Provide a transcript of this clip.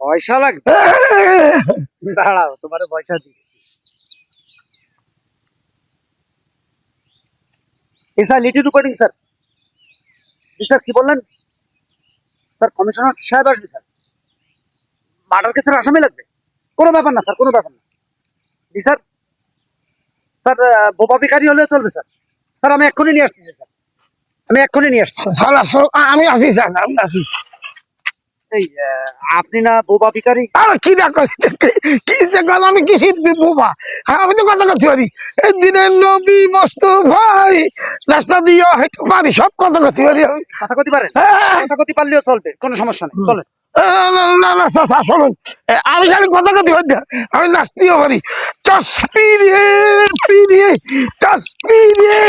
পয়সা লাগবে, দাঁড়াও তোমার পয়সা দিচ্ছি। Sir litti reporting sir. Sir কি বললেন স্যার? কমিশনার সাহেব আসবে স্যার, মার্ডার কেসের আসামি লাগবে। কোনো ব্যাপার না স্যার, কোনো ব্যাপার না। জি স্যার। স্যার বোবা ভিখারি হলেও চলবে স্যার। স্যার আমি এক্ষুনি নিয়ে আসছি স্যার, আমি এক্ষুনি নিয়ে আসছি। আমি আসি স্যার, আমি আসি। এই আপনি না বোবা ভিখারি? আর কি দেখো কি যে গেল, আমি কি বোবা? হ্যাঁ আমি তো কথা করতে পারি। এই দিনের নবী মোস্তফাই রাস্তা দিয়ে হেঁটে পারি, সব কথা করতে পারি আমি। কথা কইতে পারেন? হ্যাঁ। কথা কইতে পারলেও চলবে, কোনো সমস্যা নেই, চলেন। না না স্যার শুনুন, আমি খালি কথা করতে পারি না, আমি নাচতেও পারি। চসপি রে চসপি রে